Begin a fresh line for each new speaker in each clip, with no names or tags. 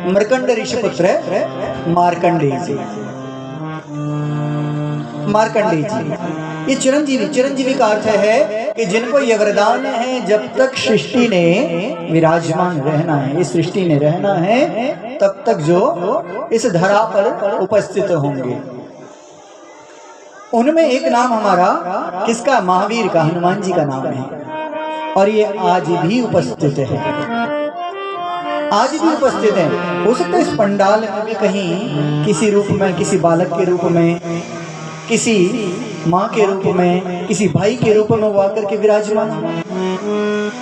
मृकंड ऋषिपुत्र मार्कंडेय जी। मार्कंडेय जी ये चिरंजीवी का अर्थ है कि जिनको ये वरदान है जब तक सृष्टि ने विराजमान रहना है, इस सृष्टि में रहना है, तब तक जो इस धरा पर उपस्थित होंगे। उनमें एक नाम हमारा किसका, महावीर का, हनुमान जी का नाम है, और ये आज भी उपस्थित है, आज भी उपस्थित है। हो सकता है इस पंडाल में भी कहीं किसी रूप में, किसी बालक के रूप में, किसी माँ के रूप में, किसी भाई के रूप में वो आकर के विराजमान हो,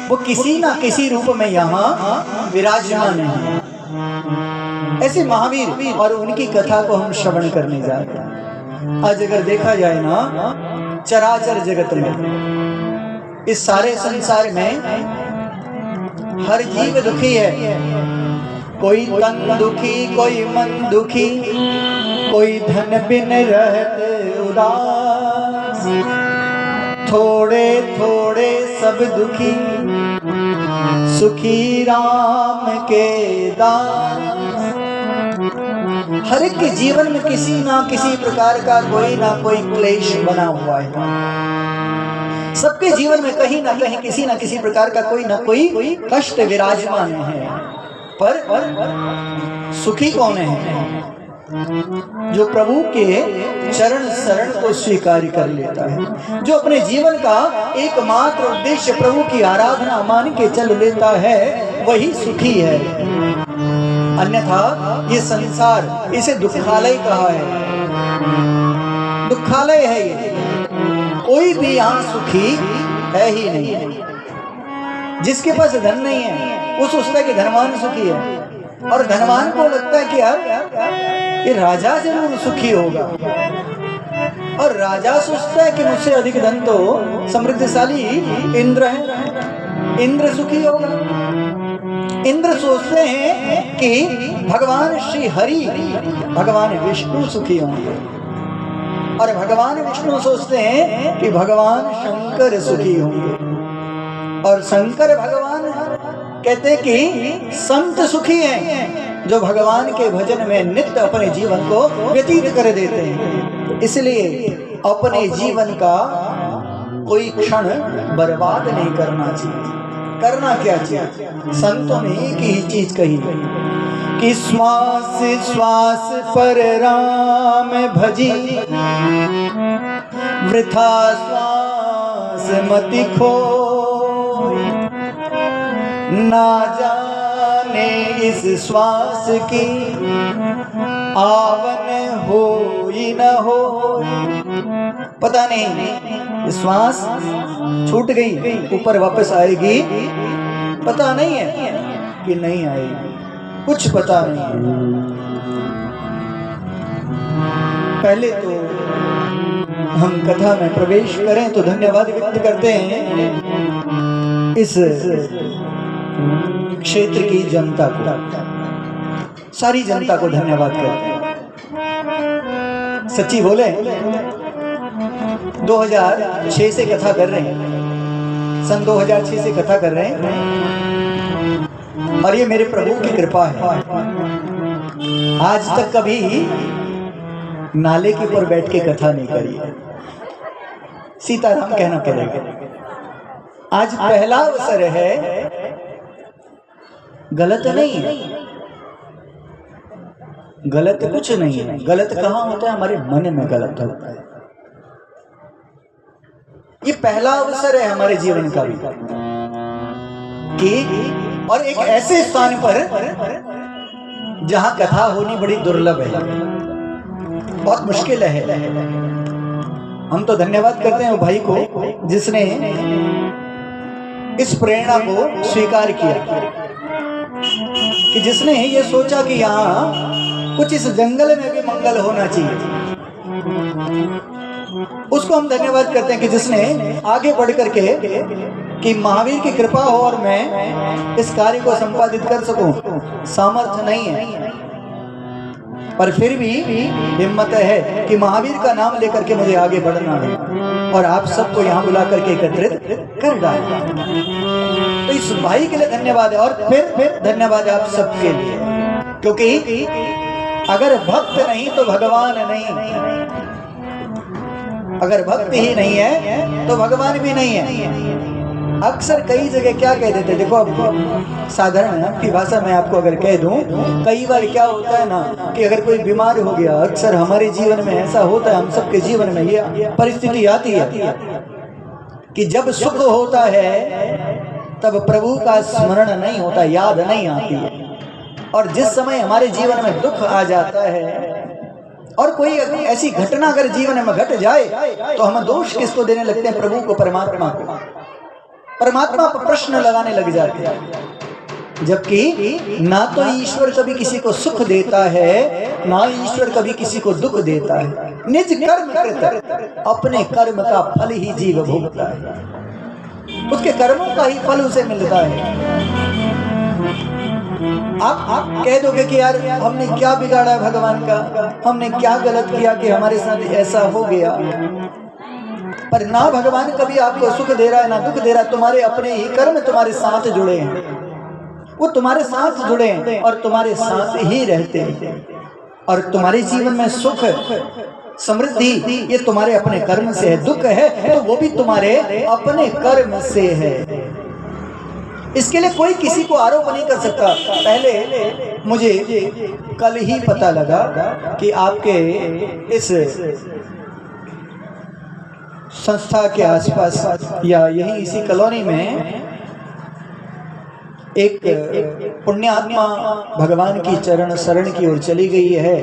वो किसी ना किसी रूप में यहाँ विराजमान है। ऐसे महावीर और उनकी कथा को हम श्रवण करने जा रहे हैं। आज अगर देखा जाए ना, चराचर जगत में, इस सारे संसार में हर जीव दुखी है। कोई तन दुखी, कोई मन दुखी, कोई धन बिन रहत उदास, थोड़े थोड़े सब दुखी, सुखी राम के दास। हर एक के जीवन में किसी ना किसी प्रकार का कोई ना कोई क्लेश बना हुआ है। सबके जीवन में कहीं ना कहीं किसी ना किसी प्रकार का कोई ना कोई कष्ट विराजमान है। पर सुखी कौन है? जो प्रभु के चरण शरण को स्वीकार कर लेता है, जो अपने जीवन का एकमात्र उद्देश्य प्रभु की आराधना मान के चल लेता है, वही सुखी है। अन्यथा ये संसार, इसे दुखालय कहा है, दुखालय है ये। कोई भी यहाँ सुखी है ही नहीं। जिसके पास धन नहीं है वो सोचता है कि धनवान सुखी है, और धनवान को लगता है कि यार ये राजा जरूर सुखी होगा, और राजा सोचता है कि मुझसे अधिक धन तो समृद्धशाली इंद्र है, इंद्र सुखी होगा। इंद्र सोचते हैं कि भगवान श्री हरि, भगवान विष्णु सुखी होंगे, और भगवान विष्णु सोचते हैं कि भगवान शंकर सुखी होंगे, और शंकर भगवान कहते हैं कि संत सुखी हैं जो भगवान के भजन में नित्य अपने जीवन को व्यतीत कर देते हैं। इसलिए अपने जीवन का कोई क्षण बर्बाद नहीं करना चाहिए। करना क्या चाहिए? संतों ने एक ही चीज कही कि श्वास श्वास पर राम भजी, वृथा श्वास मति खोई, ना जाने इस श्वास की आवन होई न होई। पता नहीं श्वास छूट गई, ऊपर वापस आएगी, पता नहीं है कि नहीं आएगी, कुछ पता नहीं। पहले तो हम कथा में प्रवेश करें तो धन्यवाद व्यक्त करते हैं इस क्षेत्र की जनता को, सारी जनता को धन्यवाद करते हैं। सच्ची बोले, 2006 से कथा कर रहे हैं, सन 2006 से कथा कर रहे हैं, और ये मेरे प्रभु की कृपा है। आज तक कभी नाले के ऊपर बैठ के कथा नहीं करी है, सीताराम कहना पड़ेगा। आज पहला अवसर है, गलत नहीं है, गलत कुछ नहीं है। गलत कहाँ होता है? हमारे मन में गलत होता है। ये पहला अवसर है हमारे जीवन का भी कि, और एक ऐसे स्थान पर जहां कथा होनी बड़ी दुर्लभ है, बहुत मुश्किल है। हम तो धन्यवाद करते हैं वो भाई को जिसने इस प्रेरणा को स्वीकार किया, कि जिसने ये सोचा कि यहाँ कुछ इस जंगल में भी मंगल होना चाहिए। उसको हम धन्यवाद करते हैं कि जिसने आगे बढ़ करके कि महावीर की कृपा हो और मैं इस कार्य को संपादित कर सकूं। सामर्थ्य नहीं है, पर फिर भी हिम्मत है कि महावीर का नाम लेकर के मुझे आगे बढ़ना है, और आप सबको यहाँ बुला करके एकत्रित कर डाला। तो इस भाई के लिए धन्यवाद है, और फिर धन्यवाद आप सबके लिए। क्योंकि अगर भक्त नहीं तो भगवान नहीं, अगर भक्त ही नहीं है तो भगवान भी नहीं है। अक्सर कई जगह क्या कह देते, देखो अब साधारण आपकी भाषा में आपको अगर कह दूं, कई बार क्या होता है ना कि अगर कोई बीमार हो गया, अक्सर हमारे जीवन में ऐसा होता है, हम सबके जीवन में ये परिस्थिति आती है कि जब सुख होता है तब प्रभु का स्मरण नहीं होता, याद नहीं आती है, और जिस समय हमारे जीवन में दुख आ जाता है और कोई ऐसी घटना अगर जीवन में घट जाए तो हम दोष किसको देने लगते हैं? प्रभु को, परमात्मा को। परमात्मा पर प्रश्न लगाने लग जाते हैं, जबकि ना तो ईश्वर कभी किसी को सुख देता है, ना ईश्वर कभी किसी को दुख देता है। निज कर्म कृत, अपने कर्म का फल ही जीव भोगता है, उसके कर्मों का ही फल उसे मिलता है। आप कह दोगे कि यार हमने क्या बिगाड़ा भगवान का, हमने क्या गलत किया कि हमारे साथ ऐसा हो गया, पर ना भगवान कभी आपको सुख दे रहा है ना दुख दे रहा है। तुम्हारे अपने ही कर्म तुम्हारे साथ जुड़े हैं, वो तुम्हारे साथ जुड़े हैं और तुम्हारे साथ ही रहते हैं, और तुम्हारे जीवन में सुख समृद्धि ये तुम्हारे अपने कर्म से है, दुख है तो वो भी तुम्हारे अपने कर्म से है। इसके लिए कोई किसी को आरोप नहीं कर सकता। पहले मुझे कल ही पता लगा कि आपके इस संस्था के आसपास या यही इसी कॉलोनी में एक पुण्यात्मा भगवान की चरण शरण की ओर चली गई है।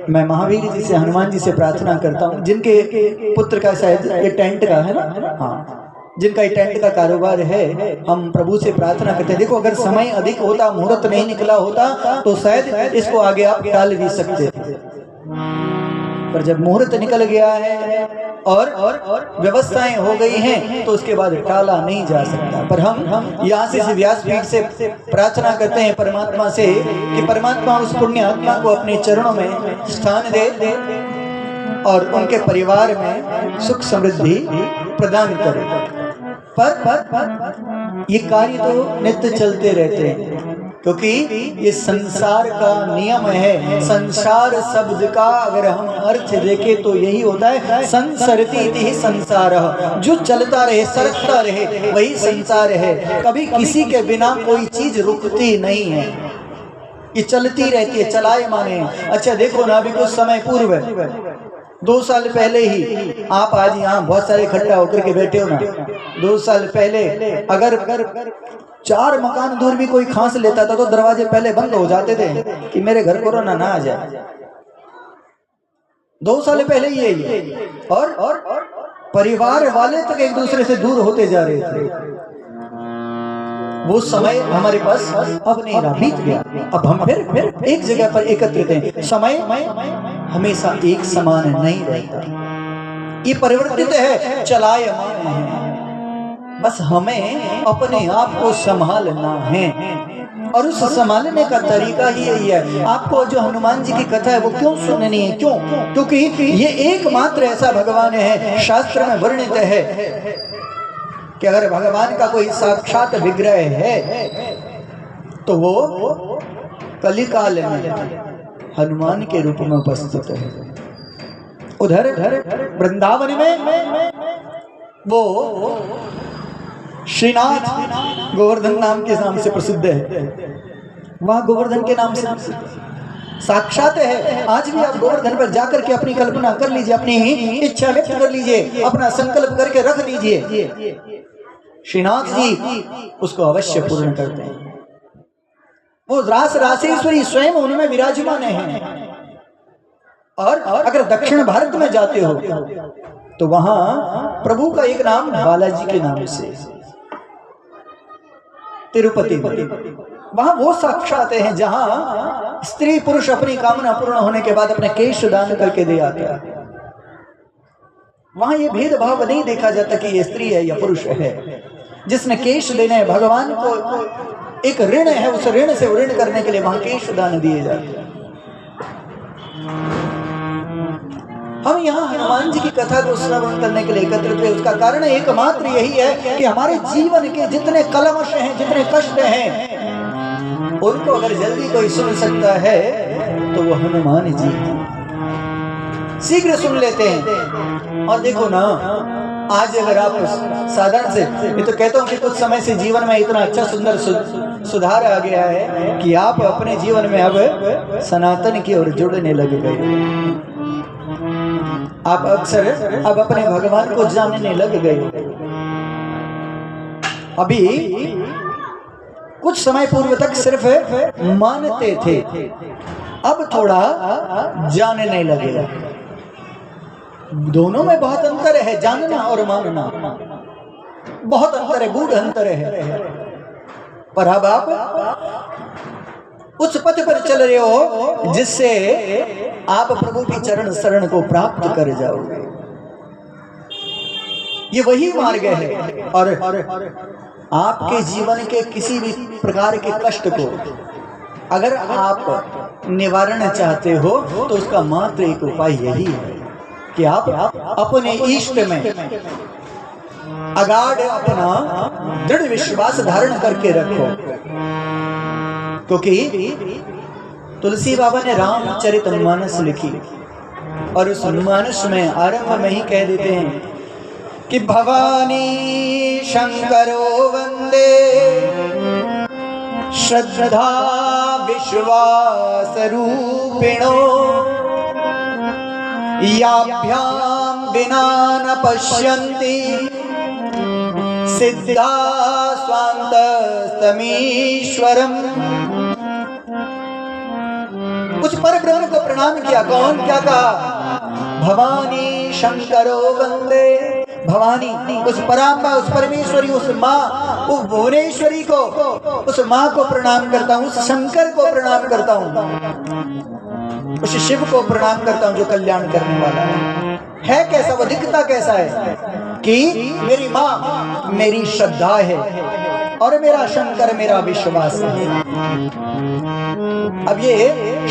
मैं महावीर जी से, हनुमान जी से प्रार्थना करता हूँ, जिनके पुत्र का शायद ये टेंट का है ना, हाँ, जिनका ये टेंट का कारोबार है, हम प्रभु से प्रार्थना करते हैं। देखो अगर समय अधिक होता, मुहूर्त नहीं निकला होता तो शायद इसको आगे आप टाल भी सकते थे, पर जब मुहूर्त निकल गया है और व्यवस्थाएं हो गई हैं तो उसके बाद टाला नहीं जा सकता। पर हम यहाँ से व्यासपीठ से प्रार्थना करते हैं परमात्मा से कि परमात्मा उस पुण्य आत्मा को अपने चरणों में स्थान दे और उनके परिवार में सुख समृद्धि प्रदान करे। पर ये कार्य तो नित्य चलते रहते हैं, क्योंकि ये संसार का नियम है। संसार शब्द का अगर हम अर्थ देखें तो यही होता है, संसरति इति संसार, जो चलता रहे, सरकता रहे, वही संसार है। कभी किसी के बिना कोई चीज रुकती नहीं है, ये चलती रहती है, चलाए माने। अच्छा देखो ना, अभी कुछ समय पूर्व 2 साल पहले ही, आप आज यहाँ बहुत सारे इकट्ठा होकर के बैठे हो ना, 2 साल पहले अगर 4 मकान दूर भी कोई खांस लेता था तो दरवाजे पहले बंद हो जाते थे कि मेरे घर कोरोना ना आ जाए। 2 साल पहले ये और परिवार वाले तक एक दूसरे से दूर होते जा रहे थे। वो समय हमारे पास अब नहीं रहा, बीत गया। अब हम फिर एक जगह पर एकत्रित हैं। समय हमेशा एक समान नहीं रहता, ये परिवर्तित है, चलायमान है। बस हमें अपने आप को संभालना है, और उस संभालने का तरीका ही यही है। आपको जो हनुमान जी की कथा है वो क्यों सुननी है? क्यों? क्योंकि ये एकमात्र ऐसा भगवान है, शास्त्र में वर्णित है कि अगर भगवान का कोई साक्षात विग्रह है तो वो कलिकाल में हनुमान के रूप में उपस्थित है। उधर वृंदावन में वो श्रीनाथ गोवर्धन नाम के नाम से प्रसिद्ध है, वहाँ गोवर्धन के नाम से साक्षात है। आज भी आप गोवर्धन पर जाकर के अपनी कल्पना कर लीजिए, अपनी इच्छा व्यक्त कर लीजिए, अपना संकल्प करके रख दीजिए, श्रीनाथ जी उसको अवश्य पूर्ण करते हैं। वो रास रासेश्वरी स्वयं उनमें विराजमान है। और अगर दक्षिण भारत में जाते हो तो वहां प्रभु का एक नाम बालाजी के नाम से, तिरुपति, वहां वो साक्षात है जहां स्त्री पुरुष अपनी कामना पूर्ण होने के बाद अपने केश दान करके दे आते हैं। वहां ये भेदभाव नहीं देखा जाता कि ये स्त्री है या पुरुष है। जिसने केश देने हैं, भगवान को एक ऋण है, उस ऋण से ऋण करने के लिए वहां केश दान दिए जाते हैं। हम यहाँ हनुमान जी की कथा को श्रवण करने के लिए एकत्रित हुए, उसका कारण एकमात्र यही है कि हमारे जीवन के जितने कलमश हैं, जितने कष्ट हैं, उनको अगर जल्दी कोई सुन सकता है तो वो हनुमान जी शीघ्र सुन लेते हैं। और देखो ना, आज अगर आप साधारण से, मैं तो कहता हूँ कि कुछ समय से जीवन में इतना अच्छा सुंदर सुधार आ गया है कि आप अपने जीवन में अब सनातन की ओर जुड़ने लग गए। आप अक्सर अब अपने भगवान को जानने लग गए। अभी कुछ समय पूर्व तक सिर्फ मानते थे, अब थोड़ा जानने लगे। दोनों में बहुत अंतर है, जानना और मानना बहुत अंतर है, गूढ़ अंतर है। पर अब आप उस पथ पर चल रहे हो जिससे आप प्रभु की चरण शरण को प्राप्त कर जाओगे। ये वही मार्ग है। और आपके जीवन के किसी भी प्रकार के कष्ट को अगर आप निवारण चाहते हो तो उसका मात्र एक उपाय यही है कि आप अपने इष्ट में अगाध अपना दृढ़ विश्वास धारण करके रखो। क्योंकि तुलसी बाबा ने रामचरितमानस लिखी और उस मानस में आरंभ में ही कह देते हैं कि भवानी शंकरो वंदे श्रद्धा विश्वास रूपिणो याभ्याम बिना न पश्यन्ति सिद्धा स्वान्तस्तमीश्वरम्। उस पर ब्रह्म को प्रणाम किया। कौन? क्या कहा? भवानी शंकरो वंदे। भवानी उस पराम्बा, उस परमेश्वरी, उस माँ, उस भुवनेश्वरी को, उस माँ को प्रणाम करता हूँ, उस शंकर को प्रणाम करता हूँ, उस शिव को प्रणाम करता हूँ जो कल्याण करने वाला है। कैसा वो? दिखता कैसा है कि मेरी माँ मेरी श्रद्धा है और मेरा शंकर मेरा विश्वास है। अब ये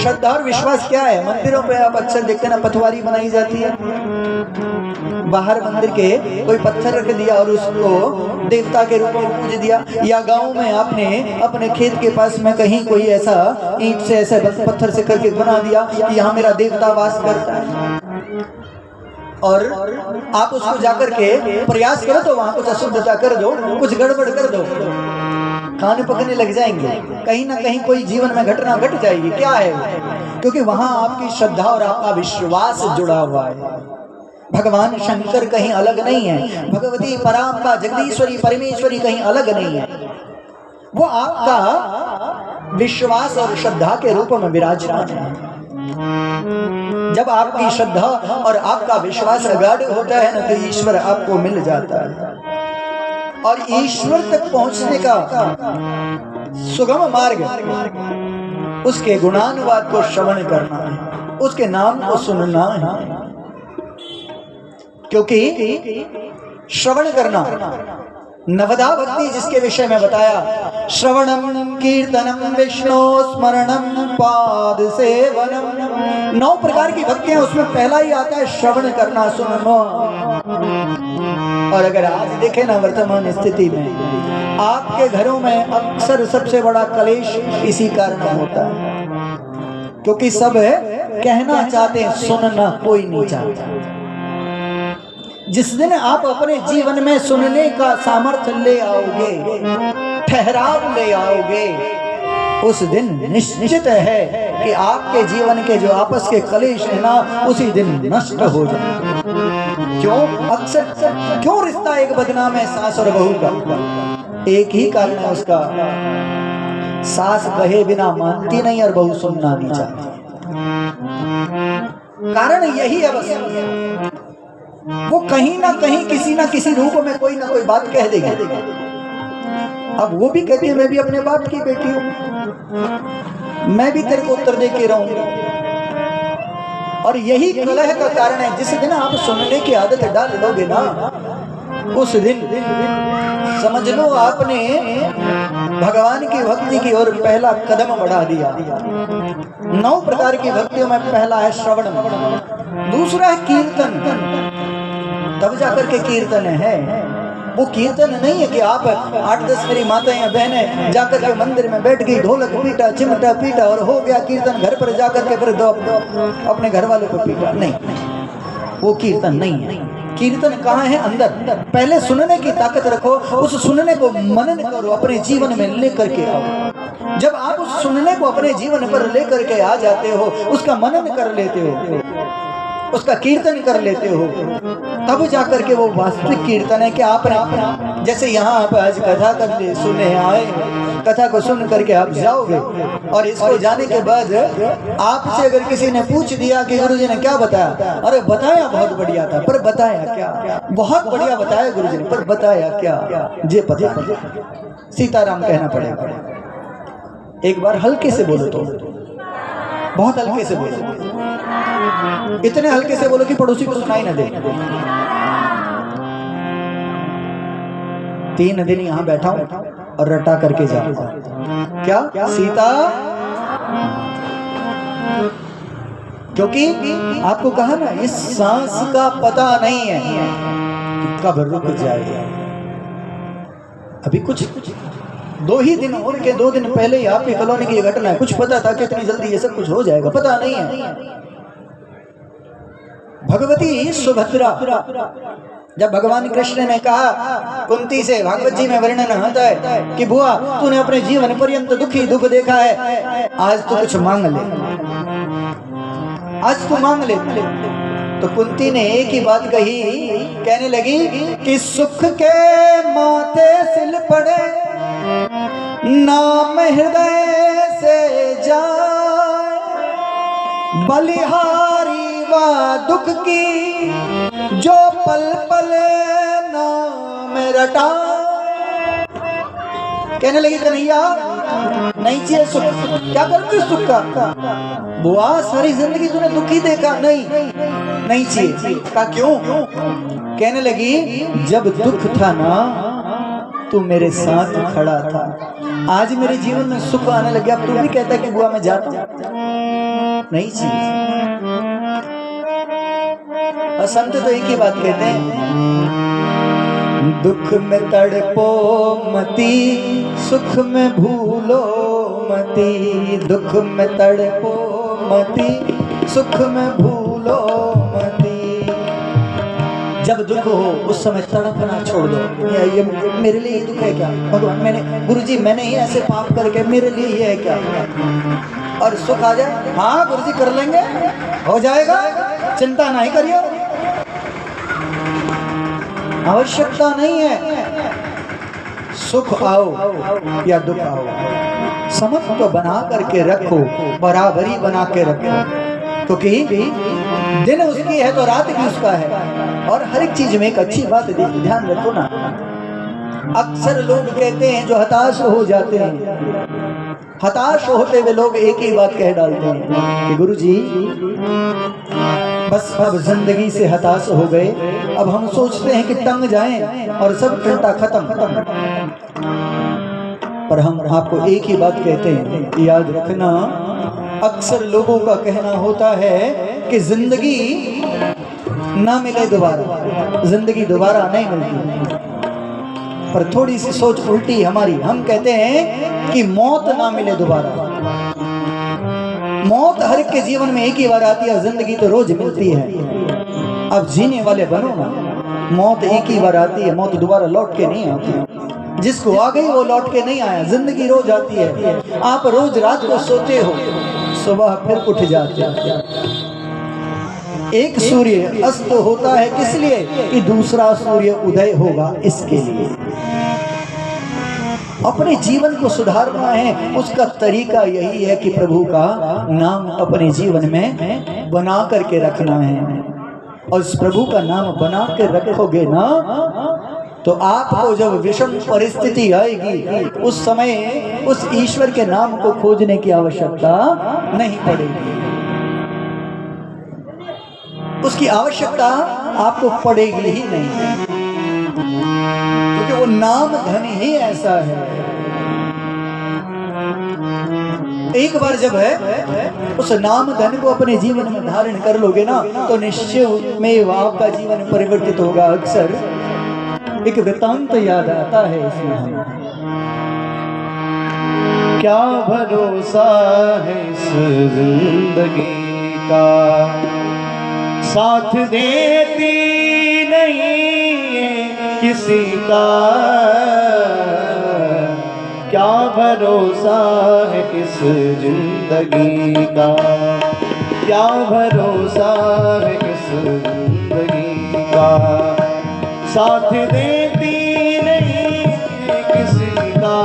श्रद्धा और विश्वास क्या है? मंदिरों पे आप अक्सर देखते हैं ना, पथवारी बनाई जाती है। बाहर मंदिर के कोई पत्थर रख दिया और उसको देवता के रूप में पूज दिया। या गांव में आपने अपने खेत के पास में कहीं कोई ऐसा ईंट से ऐसे पत्थर से करके बना दिया कि यहाँ मेरा देवता वास करता है। और आप उसको जाकर के प्रयास करो तो वहां कुछ अशुद्धता कर दो, कुछ गड़बड़ कर दो, कान पकड़ने लग जाएंगे। कहीं ना कहीं कोई जीवन में घटना घट जाएगी। क्या है? क्योंकि वहां आपकी श्रद्धा और आपका विश्वास जुड़ा हुआ है। भगवान शंकर कहीं अलग नहीं है, भगवती पराम्बा जगदीश्वरी परमेश्वरी कहीं अलग नहीं है। वो आपका विश्वास और श्रद्धा के रूप में विराजमान है। जब आपकी श्रद्धा और आपका विश्वास अगाध होता है ना, तो ईश्वर आपको मिल जाता है। और ईश्वर तक पहुंचने का सुगम मार्ग उसके गुणानुवाद को श्रवण करना है, उसके नाम को सुनना है। क्योंकि श्रवण करना, नवदा भक्ति जिसके विषय में बताया, श्रवणम कीर्तनम विष्णु स्मरणम पाद सेवनम। 9 प्रकार की भक्तियां, उसमें पहला ही आता है श्रवण करना, सुनना। और अगर आज देखें ना, वर्तमान स्थिति में आपके घरों में अक्सर सबसे बड़ा कलेश इसी कारण होता है। क्योंकि सब कहना चाहते हैं, सुनना कोई नहीं चाहता। जिस दिन आप अपने जीवन में सुनने का सामर्थ्य ले आओगे, ठहराव ले आओगे, उस दिन निश्चित है कि आपके जीवन के जो आपस के कलेश है ना, उसी दिन नष्ट हो जाए। क्यों? अक्सर क्यों रिश्ता एक बदनाम है सास और बहू का? एक ही कारण है उसका, सास कहे बिना मानती नहीं और बहू सुनना नहीं चाहती। कारण यही है बस, वो कहीं ना कहीं किसी ना किसी रूप में कोई ना कोई बात कह देगी। अब वो भी कहती है, मैं भी अपने बाप की बेटी हूं, मैं भी तेरे को उत्तर दे के रहूंगी। और यही कलह का कारण है। जिस दिन आप सुनने की आदत डाल लोगे ना, उस दिन समझ लो आपने भगवान की भक्ति की ओर पहला कदम बढ़ा दिया। 9 प्रकार की भक्तियों में पहला है श्रवण, दूसरा है कीर्तन, तब जाकर के कीर्तन है। वो कीर्तन नहीं है कि आप 8-10 मेरी माताएं या बहनें जाकर के मंदिर में बैठ गई, ढोलक पीटा, चिमटा पीटा और हो गया कीर्तन, घर पर जाकर के फिर अपने घर वाले को पीटा। नहीं, वो कीर्तन नहीं है। कीर्तन कहाँ है? अंदर। पहले सुनने की ताकत रखो, उस सुनने को मनन करो, अपने जीवन में लेकर के आओ। जब आप उस सुनने को अपने जीवन पर लेकर के आ जाते हो, उसका मनन कर लेते हो, उसका कीर्तन कर लेते हो, तब जाकर के वो वास्तविक कीर्तन है कि आपने जैसे यहाँ आप आज कथा करने सुने आए, कथा को सुन करके आप जाओगे और इसको जाने के बाद आपसे अगर किसी ने पूछ दिया कि गुरुजी ने क्या बताया, अरे बताया बहुत बढ़िया था, पर बताया क्या? बहुत बढ़िया बताया गुरुजी ने, पर बताया क्या? जे पता सीताराम कहना पड़ेगा। एक बार हल्के से बोलो, तो बहुत हल्के से बोलो, इतने हल्के से बोलो कि पड़ोसी को सुनाई ना दे। 3 दिन यहाँ बैठा हूं और रटा करके जा, क्या सीता? क्योंकि आपको कहा ना, इस सांस का पता नहीं है कि कब रुक जाएगा। अभी कुछ 2 ही दिन और के 2 दिन पहले ही आपकी कॉलोनी की घटना है, कुछ पता था कि इतनी जल्दी ये सब कुछ हो जाएगा? पता नहीं है। भगवती सुभद्रा, जब भगवान कृष्ण ने कहा कुंती से, भागवत जी में वर्णन होता है कि बुआ तूने अपने जीवन पर्यंत दुख देखा है, आज तो कुछ मांग ले, आज तू मांग ले। तो कुंती ने एक ही बात कही, कहने लगी कि सुख के माथे सिल पड़े, नाम हृदय से जाए, बलिहारी दुख की जो पल पल नाम रटा। कहने लगी कन्हैया नहीं चाहिए सुख, क्या करती सुख का? बुआ सारी जिंदगी तूने दुखी देखा, नहीं चाहिए। का क्यों? कहने लगी जब दुख था ना तू मेरे साथ खड़ा था, आज मेरे जीवन में सुख आने लग गया, अब तू भी कहता कि बुआ मैं जाता हूं। नहीं चाहिए। और संत तो एक ही बात कहते हैं, दुख में तड़पो मती, सुख में भूलो मती, दुख में तड़पो मती, सुख में भूलो मती। जब दुख हो उस समय तड़पना छोड़ दो, ये मेरे लिए ये दुख है क्या भगवान, मैंने गुरुजी मैंने ही ऐसे पाप करके, मेरे लिए ये है क्या? और सुख आ जाए, हाँ गुरुजी कर लेंगे, हो जाएगा, चिंता नहीं करिए, आवश्यकता नहीं है। सुख आओ या दुख आओ, समझ तो बना करके रखो, बराबरी बना के रखो, क्योंकि दिन उसकी है तो रात भी उसका है। और हर एक चीज में एक अच्छी बात ध्यान रखो ना। अक्सर लोग कहते हैं जो हताश हो जाते हैं, हताश होते हुए लोग एक ही बात कह डालते हैं कि गुरुजी बस अब जिंदगी से हताश हो गए, अब हम सोचते हैं कि तंग जाएं और सब घंटा खत्म। पर हम आपको एक ही बात कहते हैं, याद रखना, अक्सर लोगों का कहना होता है कि जिंदगी ना मिले दोबारा, जिंदगी दोबारा नहीं मिलती। पर थोड़ी सी सोच उल्टी हमारी, हम कहते हैं कि मौत ना मिले दोबारा। मौत हर एक के जीवन में एक ही बार आती है, जिंदगी तो रोज मिलती है। अब जीने वाले बनो ना, मौत एक ही बार आती है, मौत दोबारा लौट के नहीं आती। जिसको आ गई वो लौट के नहीं आया, जिंदगी रोज आती है। आप रोज रात को सोते हो, सुबह फिर उठ जाते हो। एक सूर्य अस्त होता है किस लिए? कि दूसरा सूर्य उदय होगा, इसके लिए। अपने जीवन को सुधारना है, उसका तरीका यही है कि प्रभु का नाम अपने जीवन में बना करके रखना है। और इस प्रभु का नाम बना के रखोगे ना, तो आपको जब विषम परिस्थिति आएगी, उस समय उस ईश्वर के नाम को खोजने की आवश्यकता नहीं पड़ेगी। उसकी आवश्यकता आपको पड़ेगी ही नहीं, क्योंकि वो नाम धन ही ऐसा है। एक बार जब है उस नाम धन को अपने जीवन में धारण कर लोगे ना, तो निश्चय में आपका जीवन परिवर्तित होगा। अक्सर एक वृत्तांत याद आता है इसमें हमें। क्या भरोसा है इस जिंदगी का, साथ देती नहीं किसी का। क्या भरोसा है इस जिंदगी का, क्या भरोसा है इस जिंदगी का। साथ देती नहीं किसी का,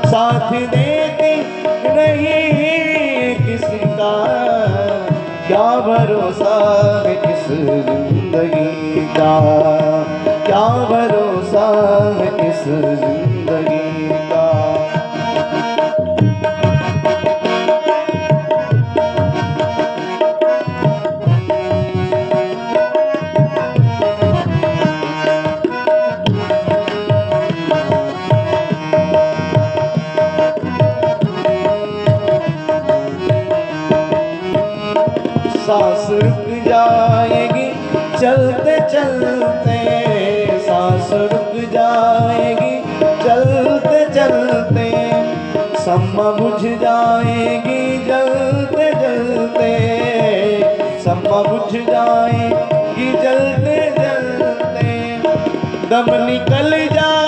साथ देती नहीं किसी का। क्या भरोसा है इस जिंदगी का, क्या भरोसा है इस जिंदगी का। सांस रुक जाएगी चलते चलते, सांस रुक जाएगी चलते चलते। सम्मा बुझ जाएगी जलते जलते, सम्मा बुझ जाएगी जलते जलते। दम निकल जाए